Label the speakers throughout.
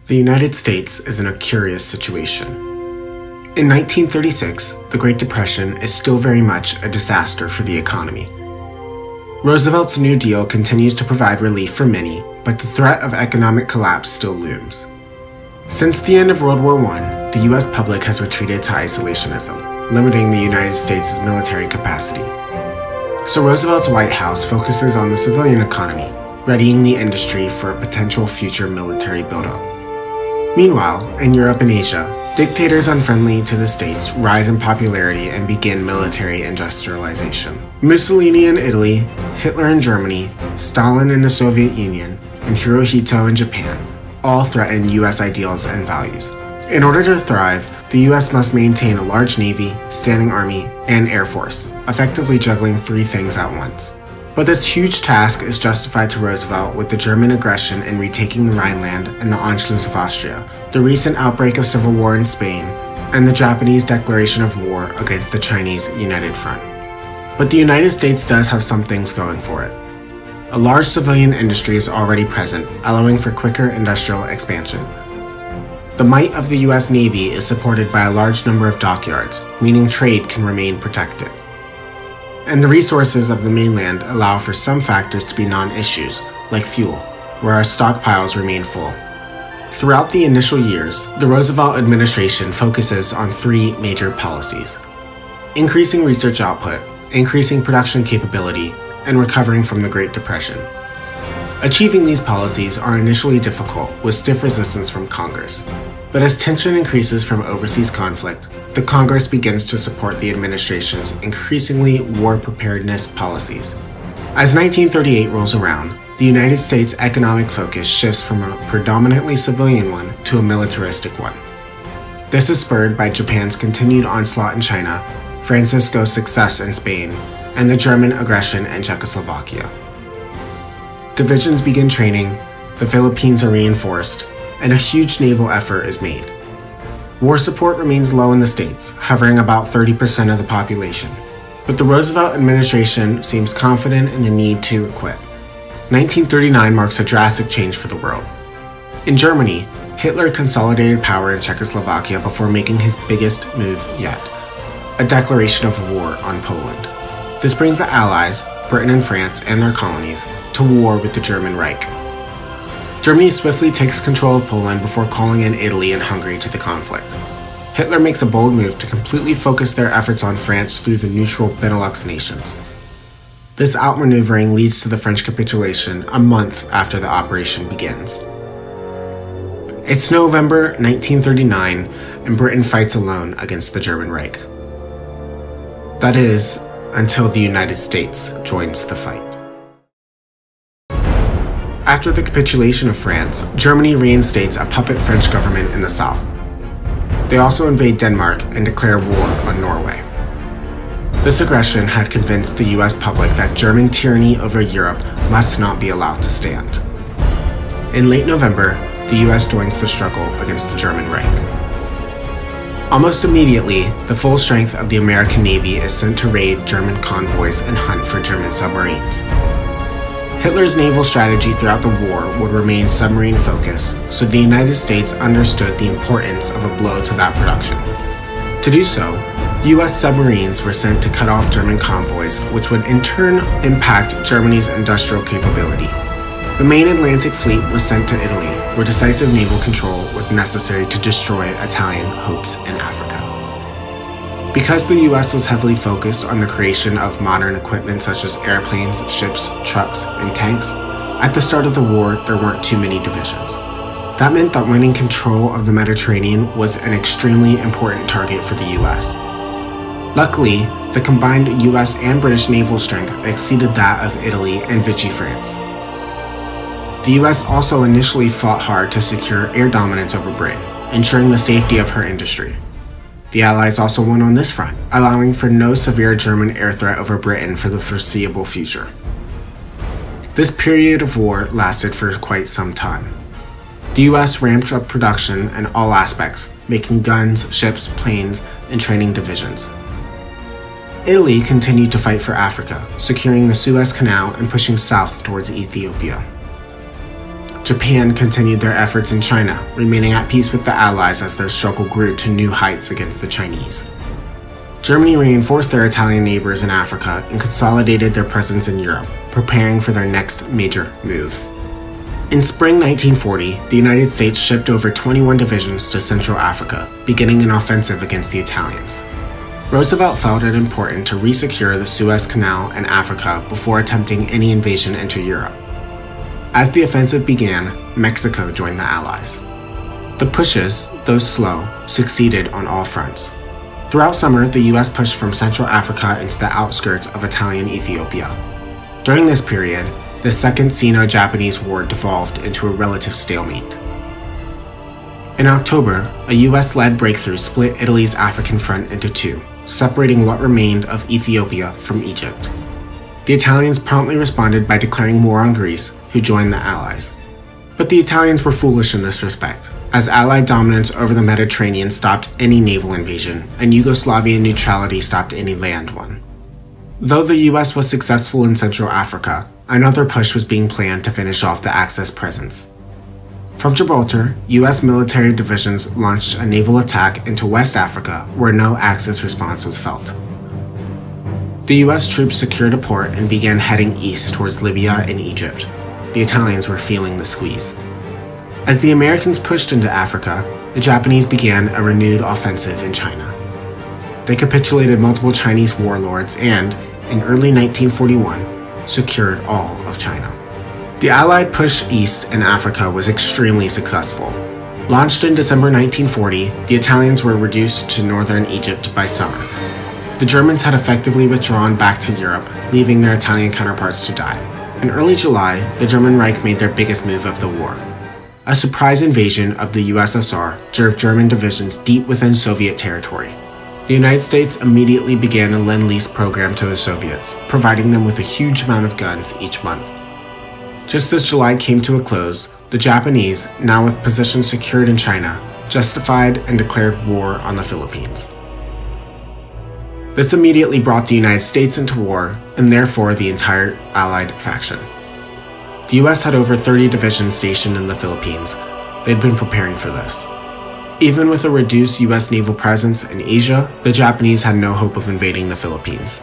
Speaker 1: The United States is in a curious situation. In 1936, the Great Depression is still very much a disaster for the economy. Roosevelt's New Deal continues to provide relief for many, but the threat of economic collapse still looms. Since the end of World War I, the US public has retreated to isolationism, limiting the United States' military capacity. So Roosevelt's White House focuses on the civilian economy, readying the industry for a potential future military buildup. Meanwhile, in Europe and Asia, dictators unfriendly to the states rise in popularity and begin military industrialization. Mussolini in Italy, Hitler in Germany, Stalin in the Soviet Union, and Hirohito in Japan all threaten US ideals and values. In order to thrive, the US must maintain a large navy, standing army, and air force, effectively juggling three things at once. But this huge task is justified to Roosevelt with the German aggression in retaking the Rhineland and the Anschluss of Austria, the recent outbreak of civil war in Spain, and the Japanese declaration of war against the Chinese United Front. But the United States does have some things going for it. A large civilian industry is already present, allowing for quicker industrial expansion. The might of the US Navy is supported by a large number of dockyards, meaning trade can remain protected. And the resources of the mainland allow for some factors to be non-issues, like fuel, where our stockpiles remain full. Throughout the initial years, the Roosevelt administration focuses on three major policies: increasing research output, increasing production capability, and recovering from the Great Depression. Achieving these policies are initially difficult, with stiff resistance from Congress. But as tension increases from overseas conflict, the Congress begins to support the administration's increasingly war preparedness policies. As 1938 rolls around, the United States' economic focus shifts from a predominantly civilian one to a militaristic one. This is spurred by Japan's continued onslaught in China, Francisco's success in Spain, and the German aggression in Czechoslovakia. Divisions begin training, the Philippines are reinforced, and a huge naval effort is made. War support remains low in the States, hovering about 30% of the population, but the Roosevelt administration seems confident in the need to equip. 1939 marks a drastic change for the world. In Germany, Hitler consolidated power in Czechoslovakia before making his biggest move yet, a declaration of war on Poland. This brings the Allies, Britain and France, and their colonies, to war with the German Reich. Germany swiftly takes control of Poland before calling in Italy and Hungary to the conflict. Hitler makes a bold move to completely focus their efforts on France through the neutral Benelux nations. This outmaneuvering leads to the French capitulation a month after the operation begins. It's November 1939, and Britain fights alone against the German Reich. That is, until the United States joins the fight. After the capitulation of France, Germany reinstates a puppet French government in the south. They also invade Denmark and declare war on Norway. This aggression had convinced the US public that German tyranny over Europe must not be allowed to stand. In late November, the US joins the struggle against the German Reich. Almost immediately, the full strength of the American Navy is sent to raid German convoys and hunt for German submarines. Hitler's naval strategy throughout the war would remain submarine-focused, so the United States understood the importance of a blow to that production. To do so, US submarines were sent to cut off German convoys, which would in turn impact Germany's industrial capability. The main Atlantic Fleet was sent to Italy, where decisive naval control was necessary to destroy Italian hopes in Africa. Because the US was heavily focused on the creation of modern equipment such as airplanes, ships, trucks, and tanks, at the start of the war there weren't too many divisions. That meant that winning control of the Mediterranean was an extremely important target for the US. Luckily, the combined US and British naval strength exceeded that of Italy and Vichy France. The US also initially fought hard to secure air dominance over Britain, ensuring the safety of her industry. The Allies also won on this front, allowing for no severe German air threat over Britain for the foreseeable future. This period of war lasted for quite some time. The US ramped up production in all aspects, making guns, ships, planes, and training divisions. Italy continued to fight for Africa, securing the Suez Canal and pushing south towards Ethiopia. Japan continued their efforts in China, remaining at peace with the Allies as their struggle grew to new heights against the Chinese. Germany reinforced their Italian neighbors in Africa and consolidated their presence in Europe, preparing for their next major move. In spring 1940, the United States shipped over 21 divisions to Central Africa, beginning an offensive against the Italians. Roosevelt felt it important to resecure the Suez Canal and Africa before attempting any invasion into Europe. As the offensive began, Mexico joined the Allies. The pushes, though slow, succeeded on all fronts. Throughout summer, the US pushed from Central Africa into the outskirts of Italian Ethiopia. During this period, the Second Sino-Japanese War devolved into a relative stalemate. In October, a US-led breakthrough split Italy's African front into two, separating what remained of Ethiopia from Egypt. The Italians promptly responded by declaring war on Greece, who joined the Allies. But the Italians were foolish in this respect, as Allied dominance over the Mediterranean stopped any naval invasion, and Yugoslavian neutrality stopped any land one. Though the US was successful in Central Africa, another push was being planned to finish off the Axis presence. From Gibraltar, US military divisions launched a naval attack into West Africa where no Axis response was felt. The US troops secured a port and began heading east towards Libya and Egypt. The Italians were feeling the squeeze. As the Americans pushed into Africa, the Japanese began a renewed offensive in China. They capitulated multiple Chinese warlords and, in early 1941, secured all of China. The Allied push east in Africa was extremely successful. Launched in December 1940, the Italians were reduced to northern Egypt by summer. The Germans had effectively withdrawn back to Europe, leaving their Italian counterparts to die. In early July, the German Reich made their biggest move of the war. A surprise invasion of the USSR drove German divisions deep within Soviet territory. The United States immediately began a Lend-Lease program to the Soviets, providing them with a huge amount of guns each month. Just as July came to a close, the Japanese, now with positions secured in China, justified and declared war on the Philippines. This immediately brought the United States into war, and therefore the entire Allied faction. The US had over 30 divisions stationed in the Philippines. They'd been preparing for this. Even with a reduced US naval presence in Asia, the Japanese had no hope of invading the Philippines.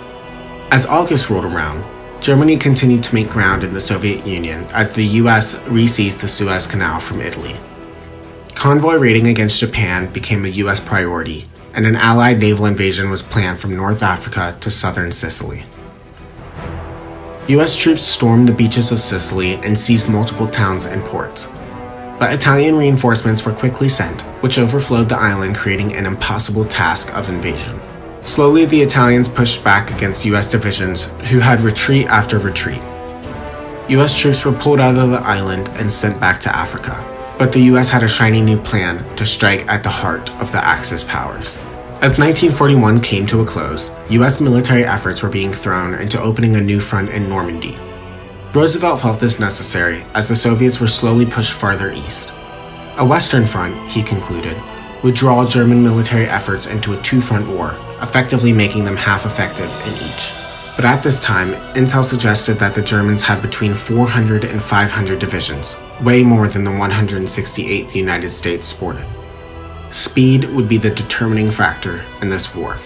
Speaker 1: As August rolled around, Germany continued to make ground in the Soviet Union as the US re-seized the Suez Canal from Italy. Convoy raiding against Japan became a US priority, and an Allied naval invasion was planned from North Africa to southern Sicily. US troops stormed the beaches of Sicily and seized multiple towns and ports. But Italian reinforcements were quickly sent, which overflowed the island, creating an impossible task of invasion. Slowly, the Italians pushed back against US divisions, who had retreat after retreat. US troops were pulled out of the island and sent back to Africa. But the US had a shiny new plan to strike at the heart of the Axis powers. As 1941 came to a close, US military efforts were being thrown into opening a new front in Normandy. Roosevelt felt this necessary as the Soviets were slowly pushed farther east. A Western front, he concluded, would draw German military efforts into a two-front war, effectively making them half effective in each. But at this time, intel suggested that the Germans had between 400 and 500 divisions, way more than the 168 the United States sported. Speed would be the determining factor in this war.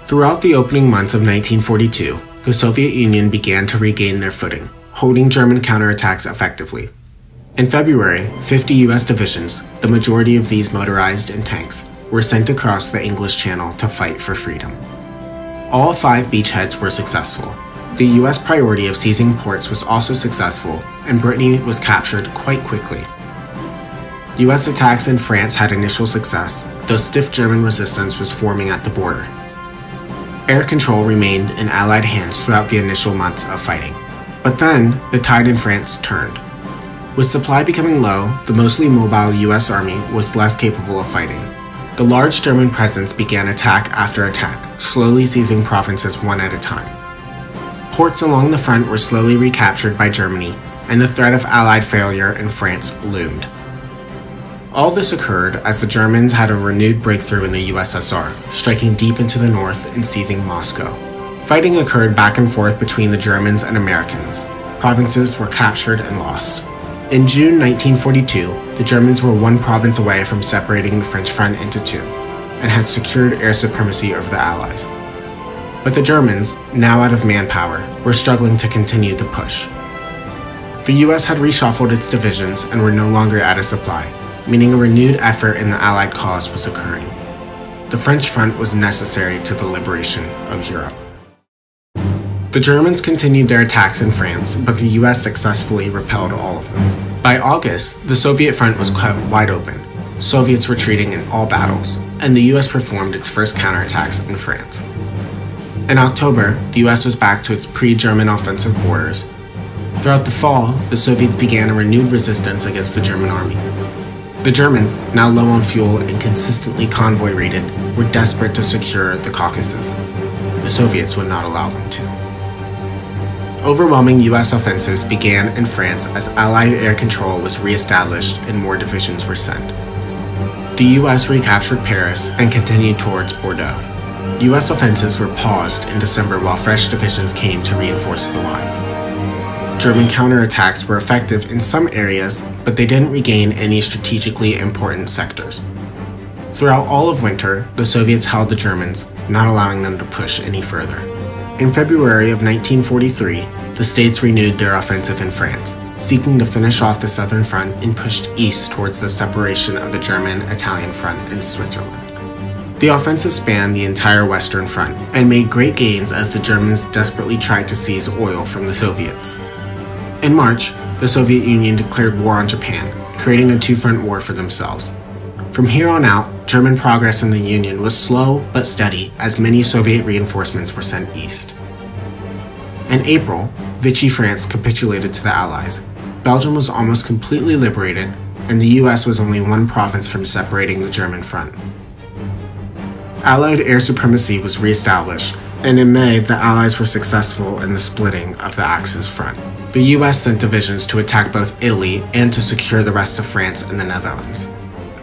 Speaker 1: Throughout the opening months of 1942, the Soviet Union began to regain their footing, holding German counterattacks effectively. In February, 50 US divisions, the majority of these motorized and tanks, were sent across the English Channel to fight for freedom. All 5 beachheads were successful. The US priority of seizing ports was also successful, and Brittany was captured quite quickly. US attacks in France had initial success, though stiff German resistance was forming at the border. Air control remained in Allied hands throughout the initial months of fighting. But then, the tide in France turned. With supply becoming low, the mostly mobile US Army was less capable of fighting. The large German presence began attack after attack, slowly seizing provinces one at a time. Ports along the front were slowly recaptured by Germany, and the threat of Allied failure in France loomed. All this occurred as the Germans had a renewed breakthrough in the USSR, striking deep into the north and seizing Moscow. Fighting occurred back and forth between the Germans and Americans. Provinces were captured and lost. In June 1942, the Germans were one province away from separating the French front into two, and had secured air supremacy over the Allies. But the Germans, now out of manpower, were struggling to continue the push. The US had reshuffled its divisions and were no longer out of supply, meaning a renewed effort in the Allied cause was occurring. The French front was necessary to the liberation of Europe. The Germans continued their attacks in France, but the US successfully repelled all of them. By August, the Soviet front was cut wide open, Soviets retreating in all battles, and the US performed its first counterattacks in France. In October, the US was back to its pre-German offensive borders. Throughout the fall, the Soviets began a renewed resistance against the German army. The Germans, now low on fuel and consistently convoy-raided, were desperate to secure the Caucasus. The Soviets would not allow them to. Overwhelming US offensives began in France as Allied air control was re-established and more divisions were sent. The US recaptured Paris and continued towards Bordeaux. US offensives were paused in December while fresh divisions came to reinforce the line. German counterattacks were effective in some areas, but they didn't regain any strategically important sectors. Throughout all of winter, the Soviets held the Germans, not allowing them to push any further. In February of 1943, the states renewed their offensive in France, seeking to finish off the southern front and pushed east towards the separation of the German-Italian front in Switzerland. The offensive spanned the entire western front and made great gains as the Germans desperately tried to seize oil from the Soviets. In March, the Soviet Union declared war on Japan, creating a two-front war for themselves. From here on out, German progress in the Union was slow but steady as many Soviet reinforcements were sent east. In April, Vichy France capitulated to the Allies. Belgium was almost completely liberated, and the US was only one province from separating the German front. Allied air supremacy was re-established, and in May, the Allies were successful in the splitting of the Axis front. The US sent divisions to attack both Italy and to secure the rest of France and the Netherlands.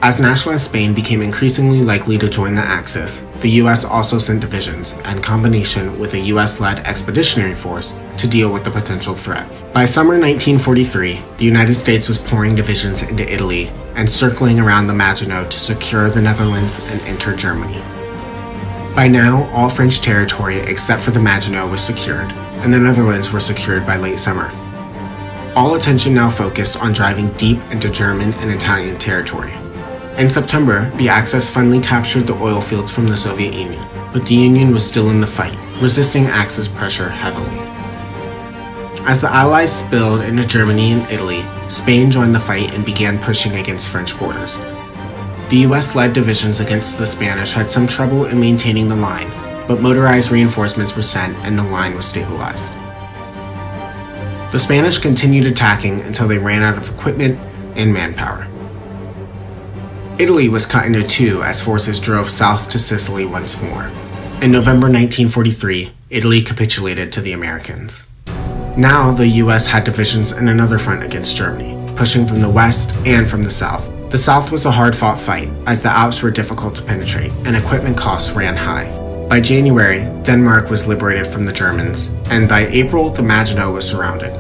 Speaker 1: As nationalist Spain became increasingly likely to join the Axis, the US also sent divisions, in combination with a US-led expeditionary force, to deal with the potential threat. By summer 1943, the United States was pouring divisions into Italy and circling around the Maginot to secure the Netherlands and enter Germany. By now, all French territory except for the Maginot was secured, and the Netherlands were secured by late summer. All attention now focused on driving deep into German and Italian territory. In September, the Axis finally captured the oil fields from the Soviet Union, but the Union was still in the fight, resisting Axis pressure heavily. As the Allies spilled into Germany and Italy, Spain joined the fight and began pushing against French borders. The US-led divisions against the Spanish had some trouble in maintaining the line, but motorized reinforcements were sent and the line was stabilized. The Spanish continued attacking until they ran out of equipment and manpower. Italy was cut into two as forces drove south to Sicily once more. In November 1943, Italy capitulated to the Americans. Now the US had divisions in another front against Germany, pushing from the west and from the south. The south was a hard-fought fight, as the Alps were difficult to penetrate and equipment costs ran high. By January, Denmark was liberated from the Germans, and by April the Maginot was surrounded.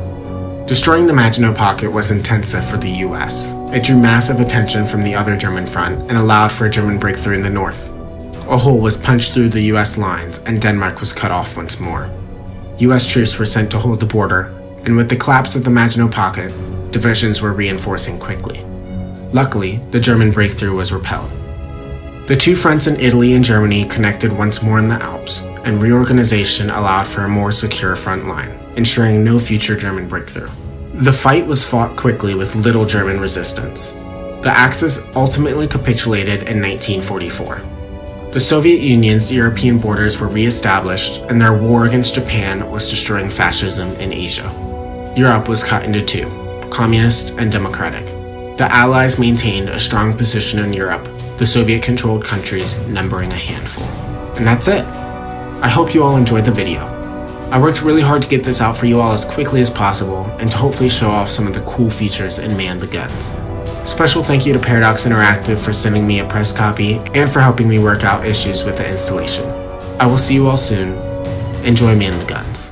Speaker 1: Destroying the Maginot Pocket was intensive for the US. It drew massive attention from the other German front and allowed for a German breakthrough in the north. A hole was punched through the US lines and Denmark was cut off once more. US troops were sent to hold the border, and with the collapse of the Maginot Pocket, divisions were reinforcing quickly. Luckily, the German breakthrough was repelled. The two fronts in Italy and Germany connected once more in the Alps, and reorganization allowed for a more secure front line, ensuring no future German breakthrough. The fight was fought quickly with little German resistance. The Axis ultimately capitulated in 1944. The Soviet Union's European borders were re-established, and their war against Japan was destroying fascism in Asia. Europe was cut into two, communist and democratic. The Allies maintained a strong position in Europe, the Soviet-controlled countries numbering a handful. And that's it. I hope you all enjoyed the video. I worked really hard to get this out for you all as quickly as possible and to hopefully show off some of the cool features in Man the Guns. Special thank you to Paradox Interactive for sending me a press copy and for helping me work out issues with the installation. I will see you all soon. Enjoy Man the Guns.